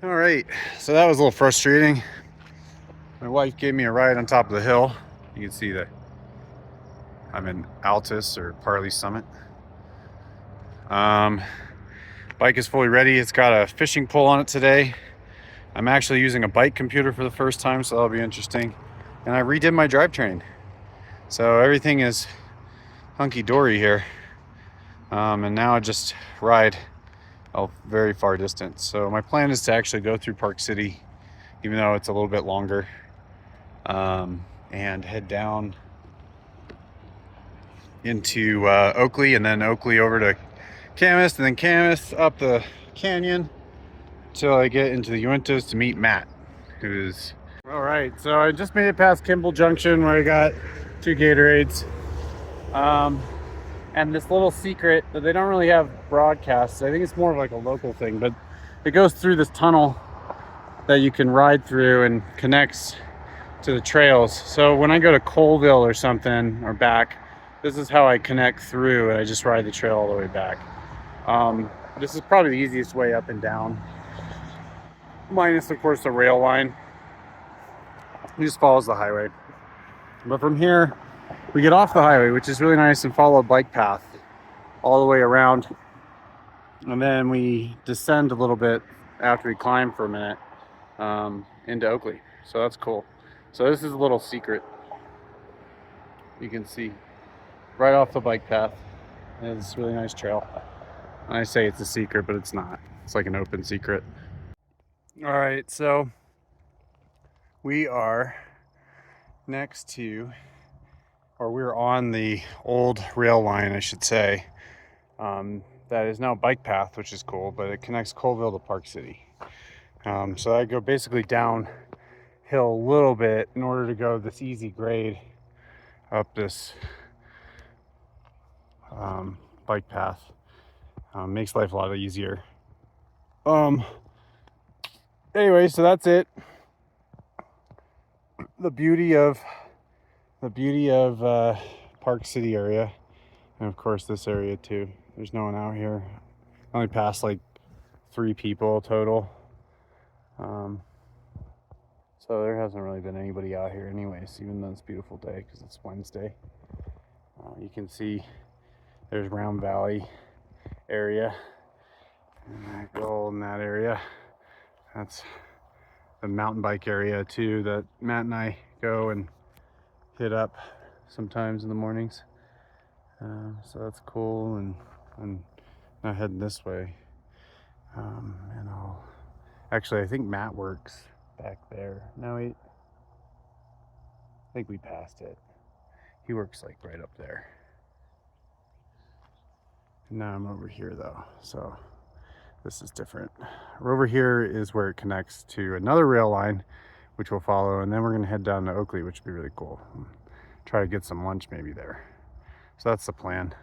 All right, so that was a little frustrating. My wife gave me a ride on top of the hill. You can see that I'm in Altus or Parley Summit. Um, Bike is fully ready. It's got a fishing pole on it today. I'm actually using a bike computer for the first time, so that'll be interesting. And I redid my drivetrain. So everything is hunky-dory here. And now I just ride a very far distance. So my plan is to actually go through Park City, even though it's a little bit longer, and head down into Oakley, and then Oakley over to Camas, and then Camas up the canyon until I get into the Uintas to meet Matt, who's... All right, so I just made it past Kimball Junction where I got 2 Gatorades. And this little secret that they don't really have broadcasts. I think it's more of like a local thing, but it goes through this tunnel that you can ride through and connects to the trails. So when I go to Colville or something or back, this is how I connect through, and I just ride the trail all the way back. This is probably the easiest way up and down, minus of course the rail line. It just follows the highway. But from here, we get off the highway, which is really nice, and follow a bike path all the way around. And then we descend a little bit after we climb for a minute into Oakley. So that's cool. So this is a little secret. You can see right off the bike path. It's a really nice trail. And I say it's a secret, but it's not. It's like an open secret. All right, so we are next to, or we're on the old rail line, I should say, that is now a bike path, which is cool, but it connects Colville to Park City. So I go basically downhill a little bit in order to go this easy grade up this bike path. Makes life a lot easier. Anyway, so that's it. The beauty of Park City area, and of course this area too. There's no one out here. I only passed like 3 people total. So there hasn't really been anybody out here anyways, even though it's a beautiful day because it's Wednesday. You can see there's Round Valley area, and I go in that area. That's the mountain bike area too that Matt and I go and hit up sometimes in the mornings. So that's cool, and I'm now heading this way. And I'll actually, I think Matt works back there. No, I think we passed it. He works like right up there. Now I'm over here though, so this is different. Over here is where it connects to another rail line, which we'll follow, and then we're gonna head down to Oakley, which would be really cool. Try to get some lunch maybe there. So that's the plan.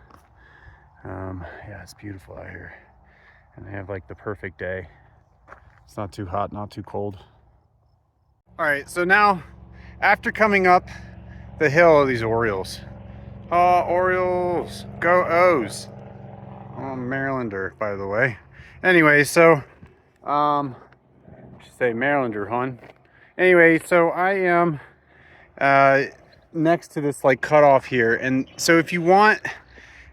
Yeah, it's beautiful out here, and they have like the perfect day. It's not too hot, not too cold. All right, so now after coming up the hill of these Orioles. Oh, Orioles, go O's. I'm a Marylander, by the way. Anyway, so I should say Marylander, hon. Anyway, so I am next to this like cutoff here, and so if you want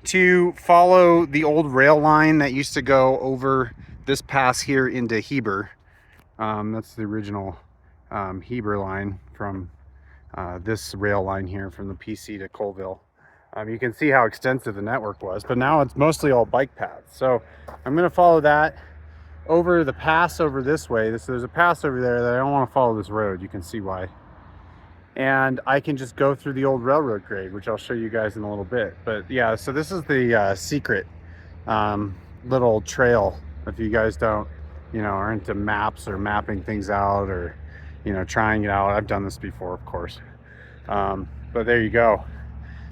to follow the old rail line that used to go over this pass here into Heber, that's the original Heber line from this rail line here from the PC to Colville. You can see how extensive the network was, but now it's mostly all bike paths. So I'm going to follow that over the pass over this way. There's a pass over there that I don't want to follow this road. You can see why. And I can just go through the old railroad grade, which I'll show you guys in a little bit. But yeah, so this is the secret little trail. If you guys don't, are into maps or mapping things out, or, trying it out. I've done this before, of course. But there you go.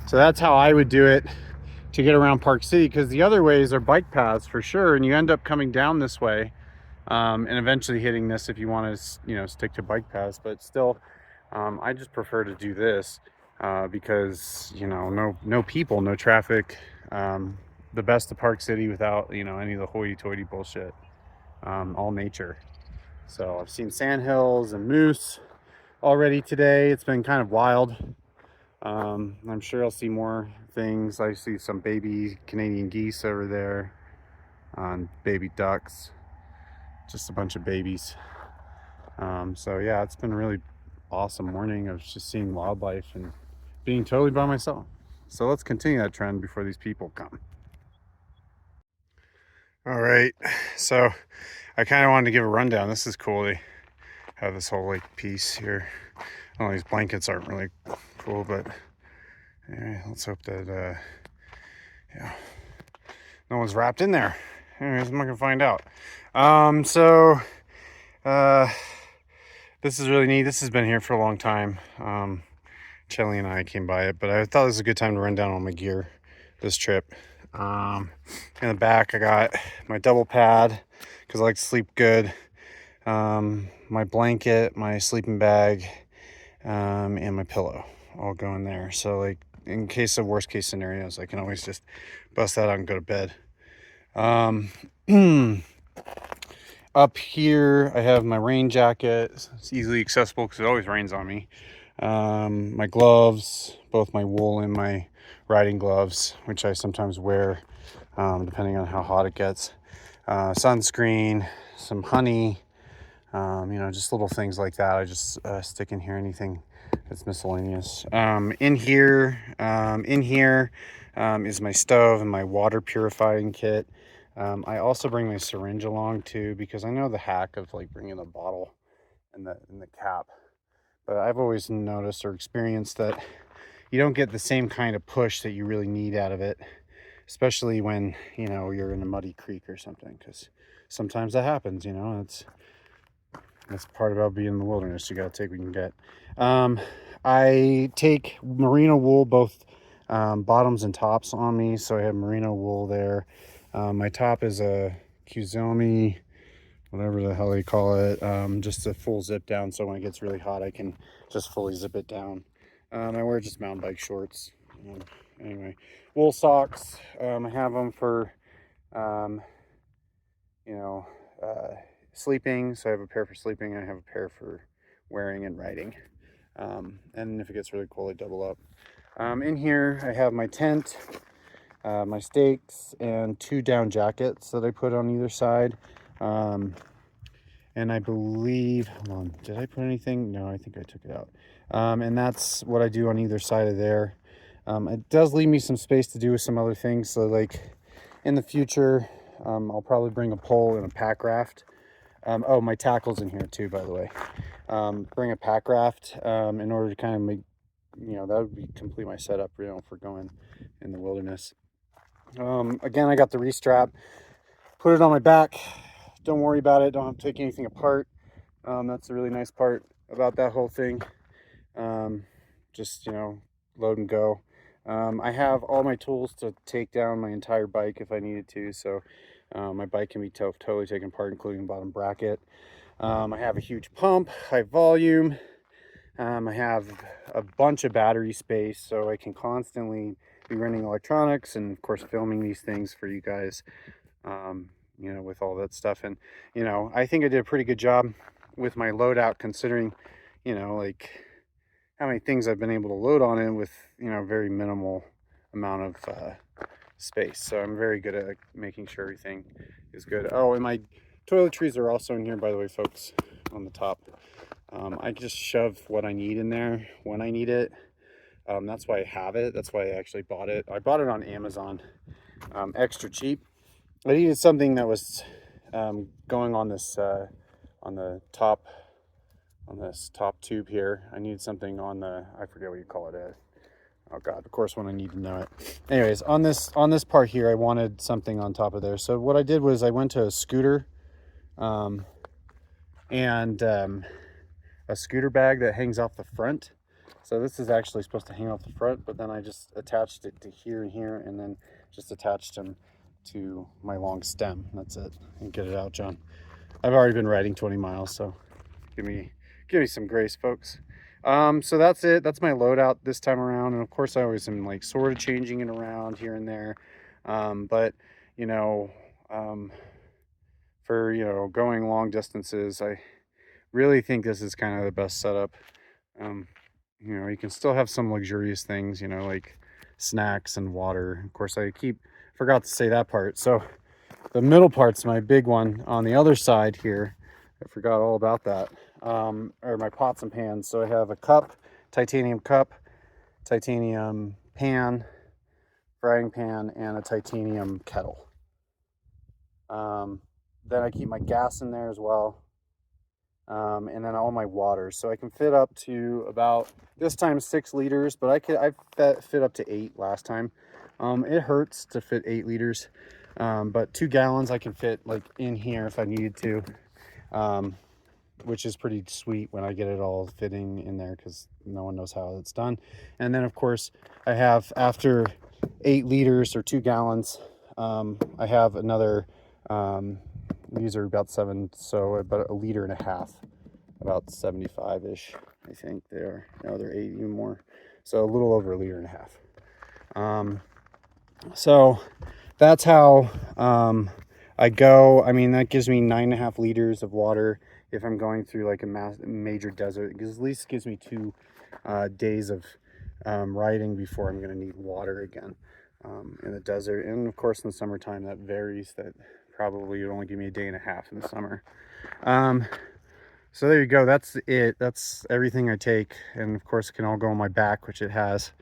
So that's how I would do it to get around Park City, because the other ways are bike paths for sure, and you end up coming down this way and eventually hitting this if you want to, stick to bike paths. But still, I just prefer to do this because, no people, no traffic, the best of Park City without, any of the hoity-toity bullshit, all nature. So I've seen sandhills and moose already today. It's been kind of wild. I'm sure I'll see more things. I see some baby Canadian geese over there, baby ducks, just a bunch of babies. So yeah, it's been a really awesome morning of just seeing wildlife and being totally by myself. So let's continue that trend before these people come. All right, so I kind of wanted to give a rundown. This is cool. They have this whole like piece here. Oh, these blankets aren't really cool, but anyway, let's hope that yeah, no one's wrapped in there. Anyways, I'm not gonna find out. This is really neat. This has been here for a long time. Chelly and I came by it, but I thought this was a good time to run down all my gear this trip. In the back, I got my double pad because I like to sleep good. My blanket, my sleeping bag, and my pillow all go in there. So like in case of worst case scenarios, I can always just bust that out and go to bed. Up here, I have my rain jacket. It's easily accessible because it always rains on me. My gloves, both my wool and my riding gloves, which I sometimes wear depending on how hot it gets. Sunscreen, some honey, just little things like that. I just stick in here anything that's miscellaneous. In here is my stove and my water purifying kit. I also bring my syringe along too because I know the hack of like bringing a bottle in the cap. But I've always noticed or experienced that you don't get the same kind of push that you really need out of it, especially when, you're in a muddy creek or something, because sometimes that happens, that's part about being in the wilderness. You got to take what you can get. I take merino wool, both bottoms and tops on me. So I have merino wool there. My top is a Kuzomi, whatever the hell they call it, just a full zip down, so when it gets really hot I can just fully zip it down. I wear just mountain bike shorts. Anyway, wool socks, I have them for sleeping, so I have a pair for sleeping, I have a pair for wearing and riding, and if it gets really cold I double up. In here I have my tent, my stakes, and 2 down jackets that I put on either side. And I believe, hold on, did I put anything? No, I think I took it out. And that's what I do on either side of there. It does leave me some space to do with some other things. So like in the future, I'll probably bring a pole and a pack raft. Oh, my tackle's in here too, by the way. Bring a pack raft in order to kind of make, that would be complete my setup, for going in the wilderness. Again, I got the restrap, put it on my back. Don't worry about it. Don't have to take anything apart. That's a really nice part about that whole thing. Just, load and go. I have all my tools to take down my entire bike if I needed to. So my bike can be totally taken apart, including the bottom bracket. I have a huge pump, high volume. I have a bunch of battery space, so I can constantly be running electronics and, of course, filming these things for you guys. With all that stuff. And, I think I did a pretty good job with my loadout considering, like how many things I've been able to load on it with, very minimal amount of space. So I'm very good at making sure everything is good. Oh, and my toiletries are also in here, by the way, folks, on the top. I just shove what I need in there when I need it. That's why I have it. That's why I actually bought it. I bought it on Amazon, extra cheap. I needed something that was going on this on this top tube here. I needed something on the, I forget what you call it. Oh God, of course when I need to know it. Anyways, on this part here, I wanted something on top of there. So what I did was I went to a scooter, and a scooter bag that hangs off the front. So this is actually supposed to hang off the front, but then I just attached it to here and here, and then just attached them to my long stem. That's it. And get it out, John. I've already been riding 20 miles, so give me some grace, folks. So that's it. That's my loadout this time around, and of course I always am like sort of changing it around here and there. But for going long distances, I really think this is kind of the best setup. You know, you can still have some luxurious things, you know, like snacks and water. Of course, forgot to say that part. So the middle part's my big one. On the other side here, I forgot all about that, are my pots and pans. So I have a cup, titanium pan, frying pan, and a titanium kettle. Then I keep my gas in there as well. And then all my water. So I can fit up to about, this time 6 liters, but I fit up to 8 last time. It hurts to fit 8 liters, but 2 gallons I can fit like in here if I needed to, which is pretty sweet when I get it all fitting in there, because no one knows how it's done. And then of course I have, after 8 liters or 2 gallons, I have another, these are about 7, so about 1.5 liters, about 75-ish, I think they are. No, they're 8 even more. So a little over 1.5 liters. So that's how I go. I mean, that gives me 9.5 liters of water if I'm going through like a major desert, because at least gives me 2 days of riding before I'm going to need water again in the desert. And of course in the summertime that varies, that probably would only give me 1.5 days in the summer. So there you go. That's it. That's everything I take. And of course it can all go on my back, which it has.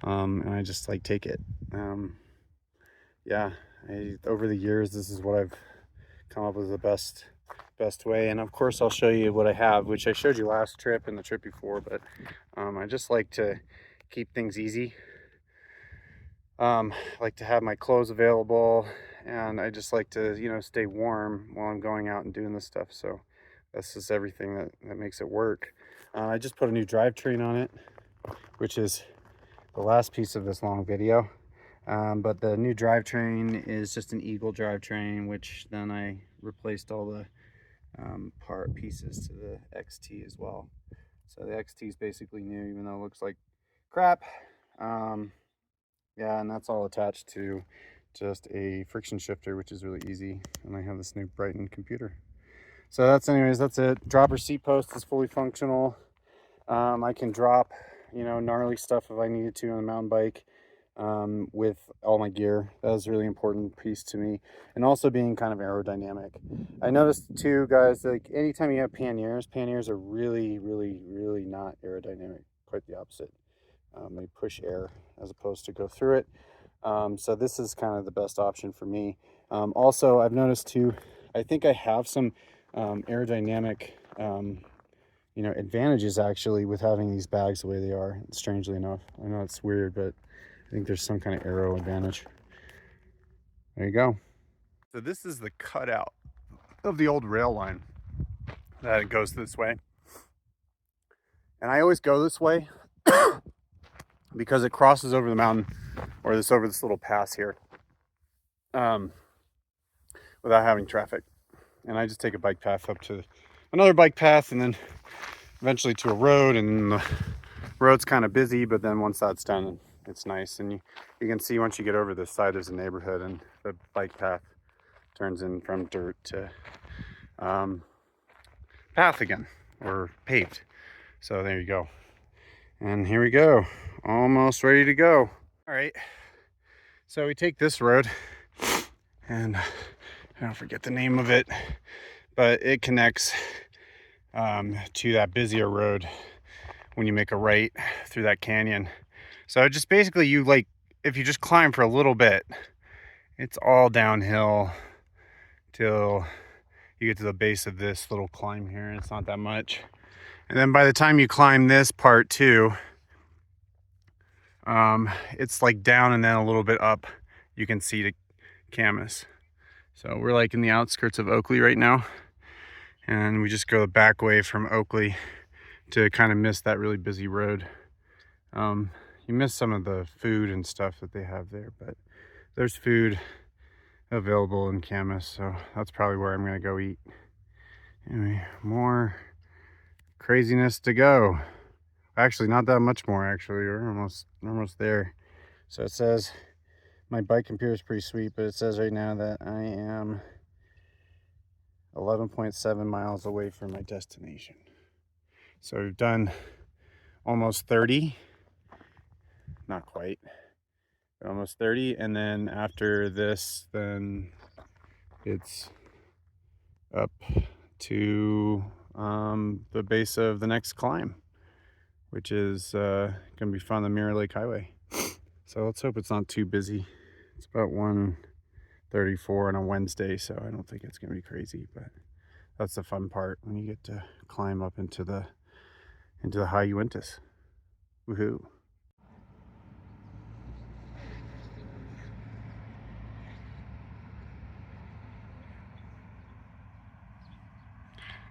And I just like take it. Yeah, over the years, this is what I've come up with the best way. And of course I'll show you what I have, which I showed you last trip and the trip before, but I just like to keep things easy. I like to have my clothes available, and I just like to, you know, stay warm while I'm going out and doing this stuff. So that's just everything that makes it work. I just put a new drivetrain on it, which is the last piece of this long video. But the new drivetrain is just an Eagle drivetrain, which then I replaced all the part pieces to the XT as well. So the XT is basically new, even though it looks like crap. Yeah, and that's all attached to just a friction shifter, which is really easy. And I have this new Brighton computer. So that's it. Dropper seat post is fully functional. I can drop, you know, gnarly stuff if I needed to on a mountain bike with all my gear. That was a really important piece to me. And also being kind of aerodynamic. I noticed too, guys, like anytime you have panniers are really, really, really not aerodynamic. Quite the opposite. They push air as opposed to go through it. So this is kind of the best option for me. Also, I've noticed too, I think I have some aerodynamic you know, advantages actually with having these bags the way they are, strangely enough. I know it's weird, but I think there's some kind of aero advantage. There you go. So this is the cutout of the old rail line that it goes this way. And I always go this way because it crosses over the mountain, or over this little pass here, without having traffic. And I just take a bike path up to another bike path, and then eventually to a road, and the road's kind of busy, but then once that's done, it's nice. And you can see once you get over this side, there's a neighborhood, and the bike path turns in from dirt to path again, or paved. So there you go. And here we go, almost ready to go. All right, so we take this road, and I don't forget the name of it, but it connects to that busier road when you make a right through that canyon. So just basically, you like, if you just climb for a little bit, it's all downhill till you get to the base of this little climb here, and it's not that much. And then by the time you climb this part too, it's like down and then a little bit up, you can see the Camas. So we're like in the outskirts of Oakley right now, and we just go the back way from Oakley to kind of miss that really busy road. You miss some of the food and stuff that they have there, but there's food available in Camas, so that's probably where I'm gonna go eat. Anyway, more craziness to go. Actually, not that much more, actually. We're almost there. So it says, my bike computer is pretty sweet, but it says right now that I am 11.7 miles away from my destination. So we've done almost 30, not quite, but almost 30. And then after this, then it's up to the base of the next climb, which is gonna be fun, the Mirror Lake Highway. So let's hope it's not too busy. It's about 1:34 on a Wednesday, so I don't think it's gonna be crazy, but that's the fun part when you get to climb up into the high Uintas. Woohoo.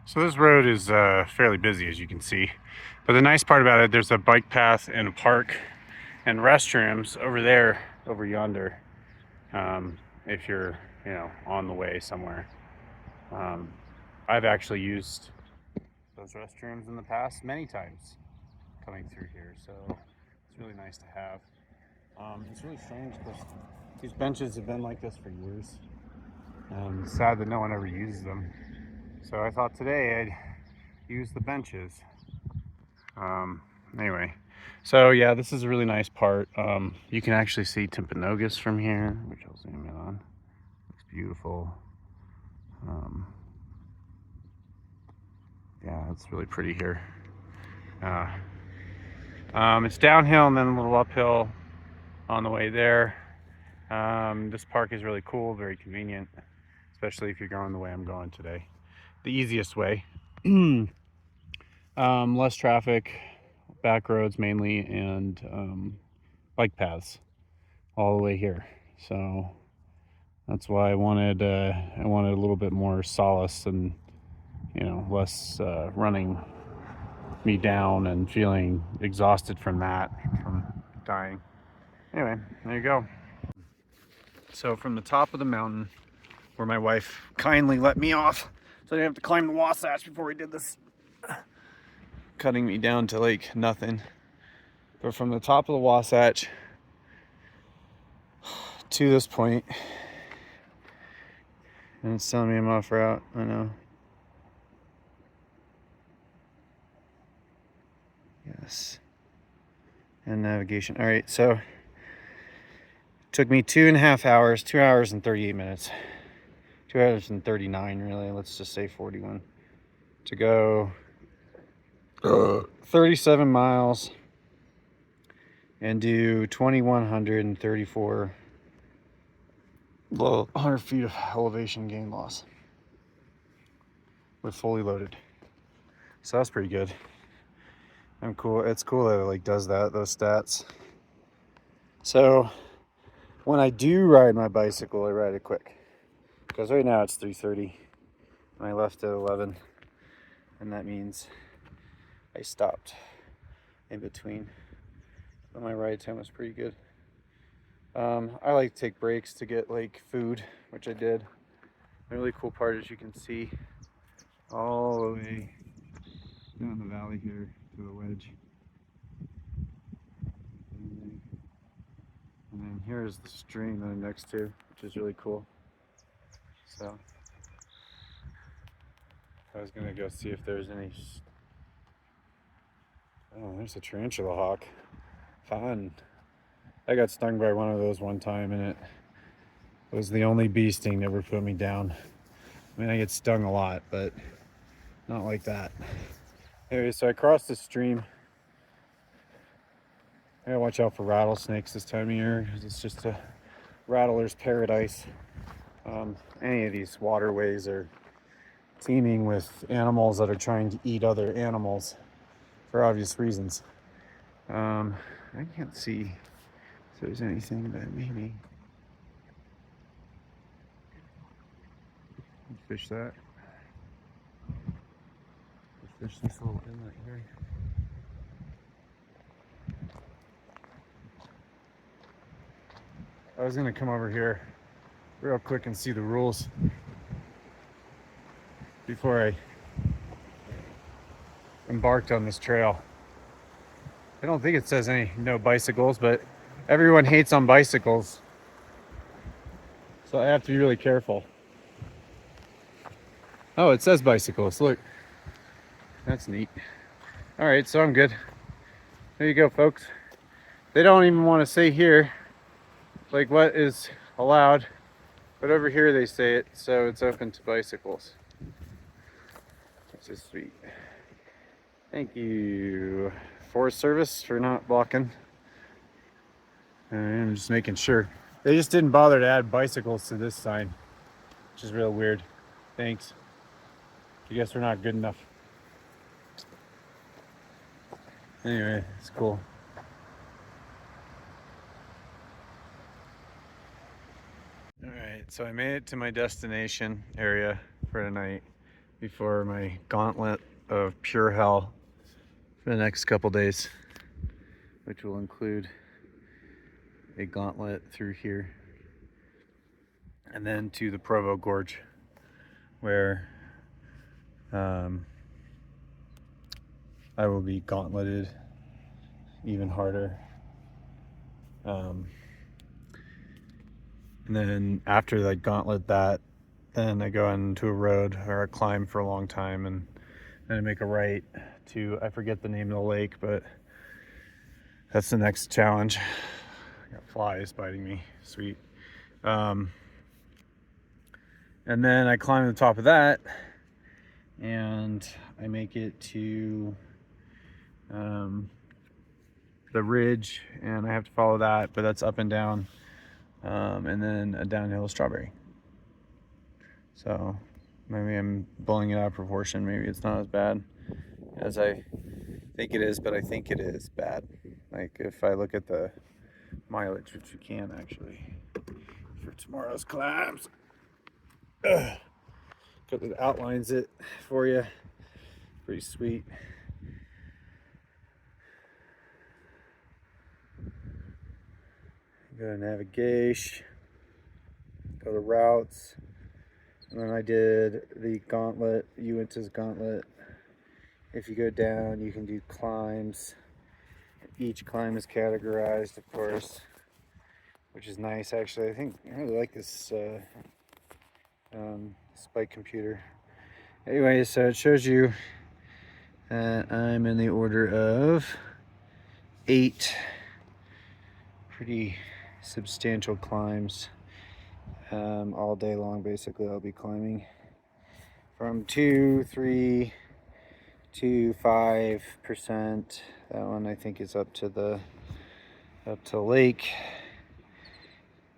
So this road is fairly busy, as you can see. But the nice part about it, there's a bike path and a park and restrooms over there, over yonder, if you're, you know, on the way somewhere. I've actually used those restrooms in the past many times coming through here, so it's really nice to have. It's really strange because these benches have been like this for years. It's sad that no one ever uses them. So I thought today I'd use the benches. Anyway, so yeah, this is a really nice part. You can actually see Timpanogos from here, which I'll zoom in on. It's beautiful. Yeah, it's really pretty here. It's downhill and then a little uphill on the way there. This park is really cool, very convenient, especially if you're going the way I'm going today. The easiest way. Less traffic, back roads mainly, and bike paths all the way here. So that's why I wanted a little bit more solace and, you know, less running me down and feeling exhausted from that, from dying. Anyway, there you go. So from the top of the mountain, where my wife kindly let me off, so I didn't have to climb the Wasatch before we did this, cutting me down to like nothing. But from the top of the Wasatch to this point, and it's telling me I'm off route, I know. Yes. And navigation. All right, so it took me 2.5 hours, 2 hours and 38 minutes. 2 hours and 39, really. Let's just say 41. To go 37 miles and do 2,134 100 feet of elevation gain loss with fully loaded. So that's pretty good. I'm cool. It's cool that it like does that, those stats. So when I do ride my bicycle, I ride it quick, because right now it's 3:30 and I left at 11, and that means I stopped in between, but my ride time was pretty good. I like to take breaks to get like food, which I did. The really cool part is you can see all the way down the valley here to the wedge. And then here's the stream that I'm next to, which is really cool. So I was gonna go see if there's any. Oh, there's a tarantula hawk. Fun. I got stung by one of those one time, and it was the only bee sting that ever put me down. I mean, I get stung a lot, but not like that. Anyway, so I crossed the stream. I gotta watch out for rattlesnakes this time of year, because it's just a rattler's paradise. Any of these waterways are teeming with animals that are trying to eat other animals for obvious reasons. I can't see if there's anything, but maybe. Fish that. Fish this little inlet here. I was gonna come over here real quick and see the rules before I embarked on this trail. I don't think it says no bicycles, but everyone hates on bicycles, so I have to be really careful. Oh, it says bicycles. Look, that's neat. All right, so I'm good. There you go, folks. They don't even want to say here, like, what is allowed, but over here they say it, so it's open to bicycles. Which is sweet. Thank you, Forest Service, for not blocking. I'm just making sure. They just didn't bother to add bicycles to this sign, which is real weird. Thanks. I guess we're not good enough. Anyway, it's cool. All right, so I made it to my destination area for tonight before my gauntlet of pure hell for the next couple days, which will include a gauntlet through here and then to the Provo Gorge, where I will be gauntleted even harder. And then after the gauntlet then I go into a road or a climb for a long time, and then I make a right to, I forget the name of the lake, but that's the next challenge. I got flies biting me, sweet. And then I climb to the top of that, and I make it to the ridge, and I have to follow that, but that's up and down, and then a downhill strawberry. So maybe I'm blowing it out of proportion. Maybe it's not as bad as I think it is, but I think it is bad. Like, if I look at the mileage, which you can actually for tomorrow's climbs, because it outlines it for you. Pretty sweet. Go to navigation, go to routes, and then I did the gauntlet, Uinta's gauntlet. If you go down, you can do climbs. Each climb is categorized, of course, which is nice. Actually, I really like this Spike computer. Anyway, so it shows you that I'm in the order of 8 pretty substantial climbs all day long. Basically, I'll be climbing from 2, 3 to 5%. That one I think is up to lake,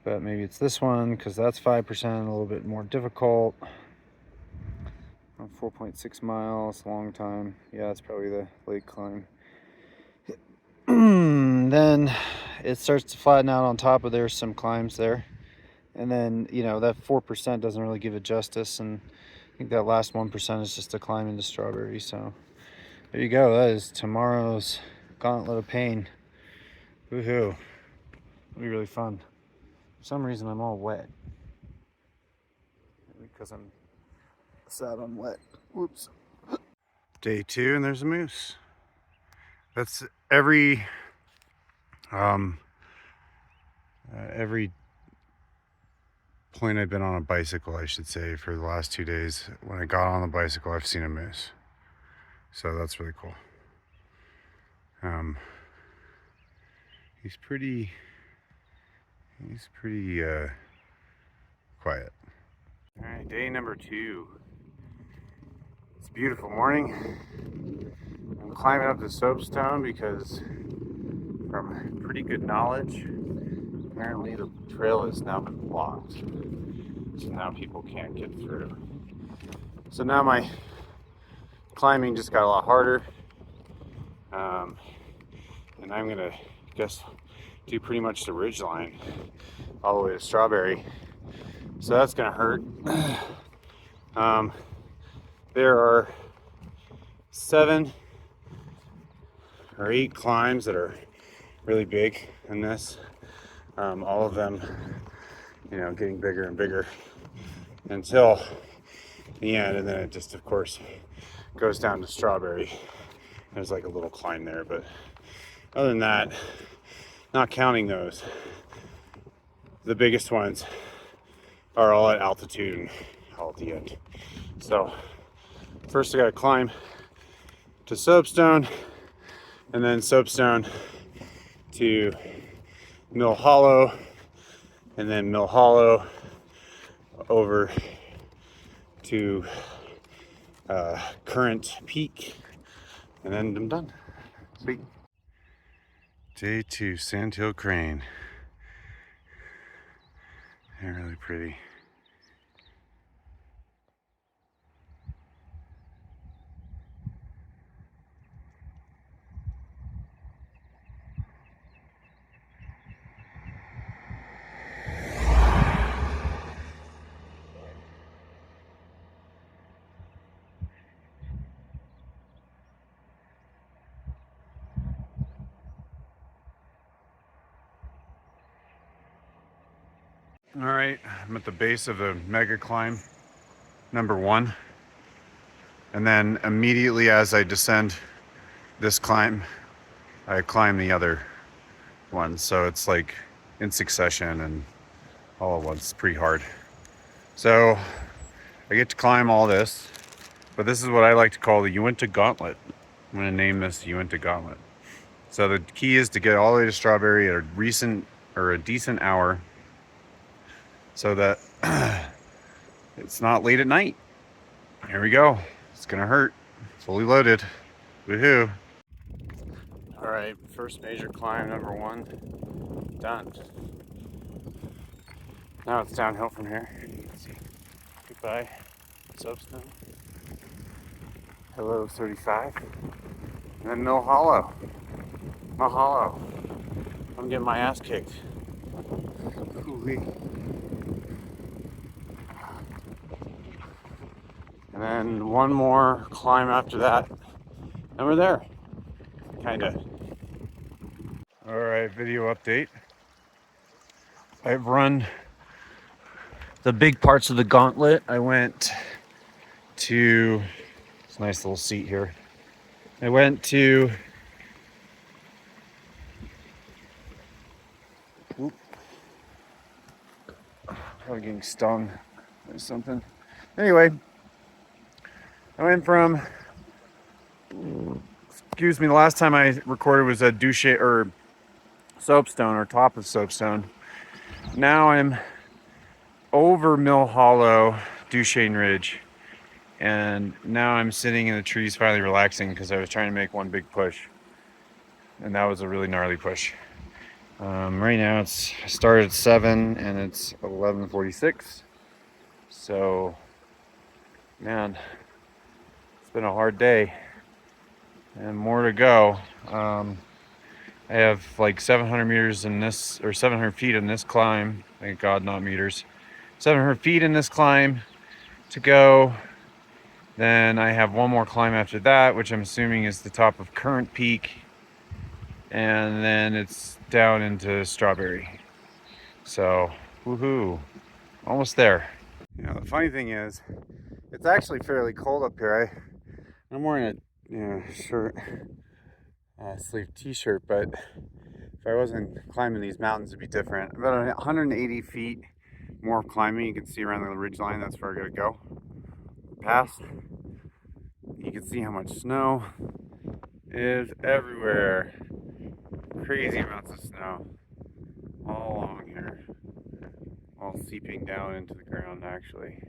but maybe it's this one because that's 5%, a little bit more difficult. 4.6 miles, long time. Yeah, it's probably the lake climb. Then it starts to flatten out on top of there's some climbs there, and then that 4% doesn't really give it justice, and I think that last 1% is just a climb into strawberry. So there you go. That is tomorrow's gauntlet of pain. Woohoo! It'll be really fun. For some reason I'm all wet because I'm sat on wet. Whoops. Day 2, and there's a moose. That's every point I've been on a bicycle, I should say, for the last 2 days. When I got on the bicycle, I've seen a moose. So that's really cool. He's pretty quiet. All right, day number 2. It's a beautiful morning. I'm climbing up the soapstone because, from pretty good knowledge, apparently the trail has now been blocked. So now people can't get through. So now my climbing just got a lot harder. And I'm gonna do pretty much the ridge line all the way to Strawberry. So that's gonna hurt. There are 7 or 8 climbs that are really big in this. All of them, getting bigger and bigger until the end, and then it just, of course, goes down to Strawberry. There's like a little climb there, but other than that, not counting those, the biggest ones are all at altitude, and call it the end. So first I gotta climb to Soapstone, and then Soapstone to Mill Hollow, and then Mill Hollow over to Currant Peak, and then I'm done. Sweet. Day 2, Sandhill Crane. They're really pretty. All right, I'm at the base of the mega climb, number 1. And then immediately as I descend this climb, I climb the other one. So it's like in succession and all at once. It's pretty hard. So I get to climb all this, but this is what I like to call the Uinta gauntlet. I'm gonna name this Uinta gauntlet. So the key is to get all the way to Strawberry at a decent hour, so that it's not late at night. Here we go. It's gonna hurt. Fully loaded. Woohoo. All right, first major climb, number 1, done. Now it's downhill from here. You can see. Goodbye, Soapstone. Hello, 35. And then Mill Hollow. Mill Hollow. I'm getting my ass kicked. Ooh-wee. And then one more climb after that, and we're there, kinda. All right, video update. I've run the big parts of the gauntlet. I went to, it's a nice little seat here. I went to, probably getting stung by something. Anyway, I went from, excuse me, the last time I recorded was at Duchesne, or Soapstone, or top of Soapstone. Now I'm over Mill Hollow, Duchesne Ridge, and now I'm sitting in the trees finally relaxing because I was trying to make one big push, and that was a really gnarly push. Right now I started at 7 and it's 11:46, so man, it's been a hard day and more to go. I have like 700 meters in this, or 700 feet in this climb. Thank God, not meters. 700 feet in this climb to go. Then I have one more climb after that, which I'm assuming is the top of Currant Peak. And then it's down into Strawberry. So, woohoo, almost there. You know, the funny thing is, it's actually fairly cold up here. I'm wearing a shirt, sleeve t-shirt, but if I wasn't climbing these mountains, it'd be different. About 180 feet more climbing. You can see around the ridge line, that's where I gotta go. Past, you can see how much snow is everywhere. Crazy amounts of snow all along here, all seeping down into the ground actually.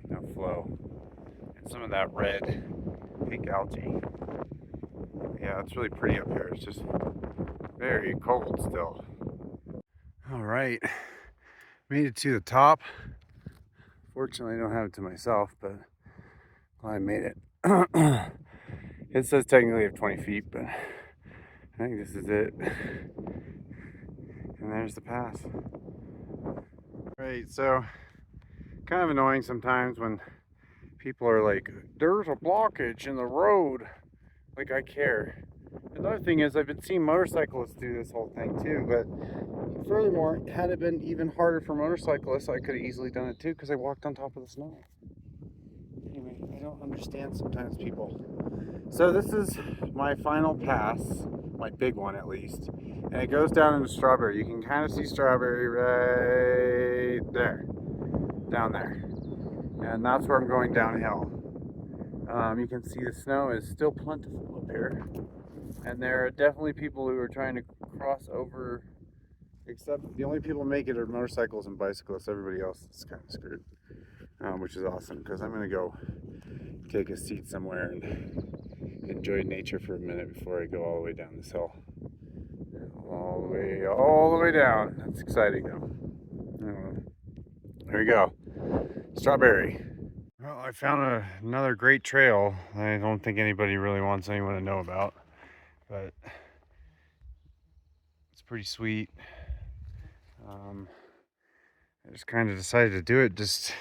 No flow. And some of that red, pink algae. Yeah, it's really pretty up here. It's just very cold still. All right, made it to the top. Fortunately, I don't have it to myself, but I made it. It says technically I have 20 feet, but I think this is it. And there's the pass. Right, so kind of annoying sometimes when people are like, there's a blockage in the road. Like, I care. Another thing is, I've been seeing motorcyclists do this whole thing too, but furthermore, had it been even harder for motorcyclists, I could have easily done it too, because I walked on top of the snow. Anyway, I don't understand sometimes people. So this is my final pass, my big one at least, and it goes down into Strawberry. You can kind of see Strawberry right there, down there. and that's where I'm going downhill. You can see the snow is still plentiful up here, and there are definitely people who are trying to cross over, except the only people who make it are motorcycles and bicyclists. Everybody else is kind of screwed, which is awesome, because I'm going to go take a seat somewhere and enjoy nature for a minute before I go all the way down this hill. All the way down. That's exciting though. There we go. Strawberry. Well, I found another great trail I don't think anybody really wants anyone to know about, but it's pretty sweet. I just kind of decided to do it just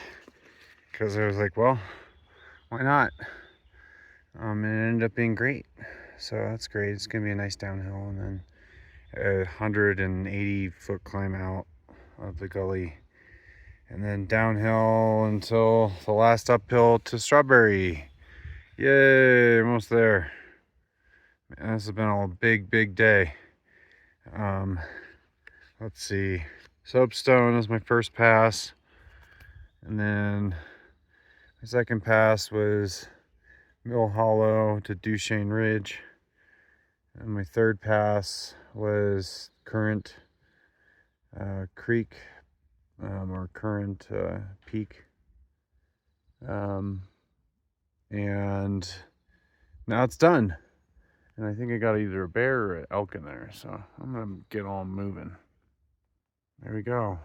because I was like, well, why not? And it ended up being great. So that's great. It's gonna be a nice downhill, and then a 180-foot climb out of the gully, and then downhill until the last uphill to Strawberry. Yay, almost there. Man, this has been a big day. Let's see. Soapstone was my first pass, and then my second pass was Mill Hollow to Duchesne Ridge, and my third pass was Currant Creek, or Currant Peak, and now it's done. And I think I got either a bear or an elk in there, so I'm gonna get on moving. There we go.